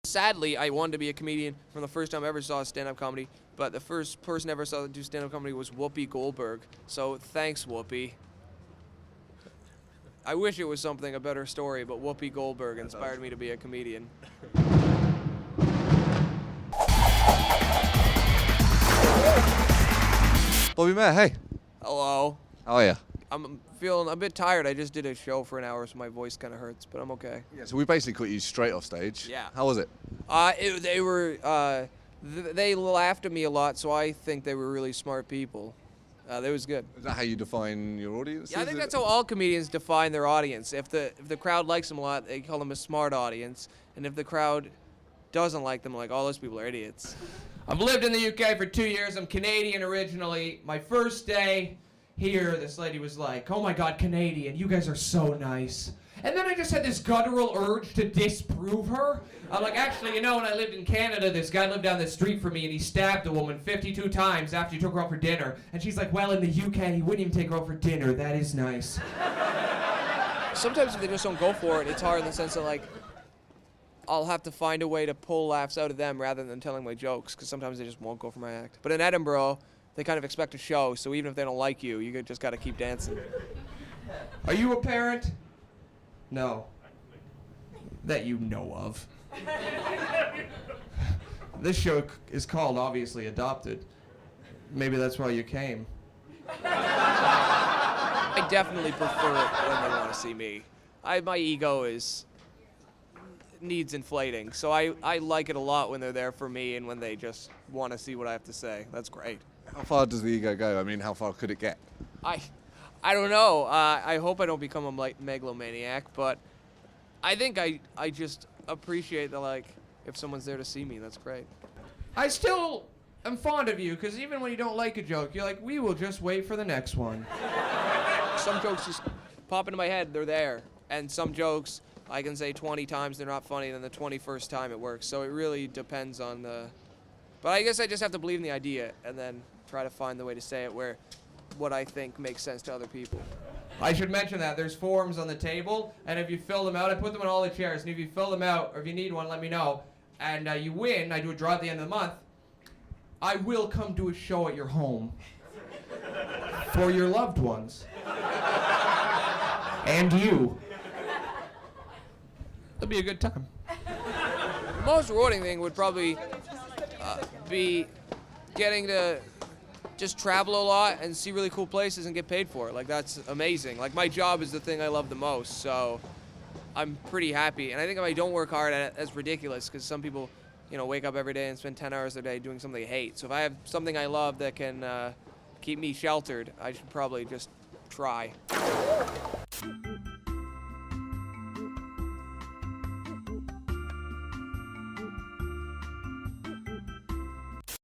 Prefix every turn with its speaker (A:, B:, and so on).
A: Sadly, I wanted to be a comedian from the first time I ever saw stand-up comedy, but the first person I ever saw do stand-up comedy was Whoopi Goldberg. So thanks, Whoopi. I wish it was a better story, but Whoopi Goldberg inspired me to be a comedian.
B: Bobby Mair, hey.
A: Hello.
B: How are you?
A: I'm feeling a bit tired. I just did a show for an hour, so my voice kind of hurts, but I'm okay.
B: Yeah, so we basically caught you straight off stage.
A: Yeah.
B: How was it?
A: They laughed at me a lot, so I think they were really smart people. That was good.
B: Is that how you define your audience?
A: Yeah, I think that's how all comedians define their audience. If the crowd likes them a lot, they call them a smart audience, and if the crowd doesn't like them, like, oh, those people are idiots. I've lived in the UK for 2 years. I'm Canadian originally. My first day here, this lady was like, oh my God, Canadian, you guys are so nice. And then I just had this guttural urge to disprove her. I'm like, actually, you know, when I lived in Canada, this guy lived down the street from me and he stabbed a woman 52 times after he took her out for dinner. And she's like, well, in the UK, he wouldn't even take her out for dinner. That is nice. Sometimes if they just don't go for it, it's hard in the sense that, like, I'll have to find a way to pull laughs out of them rather than telling my jokes, because sometimes they just won't go for my act. But in Edinburgh, they kind of expect a show, so even if they don't like you, you just got to keep dancing. Are you a parent? No. That you know of. This show is called, obviously, Adopted. Maybe that's why you came. I definitely prefer it when they want to see me. My ego needs inflating, so I like it a lot when they're there for me and when they just want to see what I have to say. That's great.
B: How far does the ego go? I mean, how far could it get?
A: I don't know. I hope I don't become a megalomaniac, but I think I just appreciate that, like, if someone's there to see me, that's great. I still am fond of you, because even when you don't like a joke, you're like, we will just wait for the next one. Some jokes just pop into my head, they're there. And some jokes I can say 20 times, they're not funny, and then the 21st time it works. So it really depends on the... But I guess I just have to believe in the idea and then try to find the way to say it where what I think makes sense to other people. I should mention that there's forms on the table, and if you fill them out, I put them in all the chairs, and if you fill them out, or if you need one, let me know, and you win, I do a draw at the end of the month, I will come do a show at your home for your loved ones. And you. It'll be a good time. The most rewarding thing would probably be getting to just travel a lot and see really cool places and get paid for it. Like, that's amazing. Like, my job is the thing I love the most, so I'm pretty happy. And I think if I don't work hard at it, that's ridiculous, because some people, you know, wake up every day and spend 10 hours a day doing something they hate. So if I have something I love that can keep me sheltered, I should probably just try.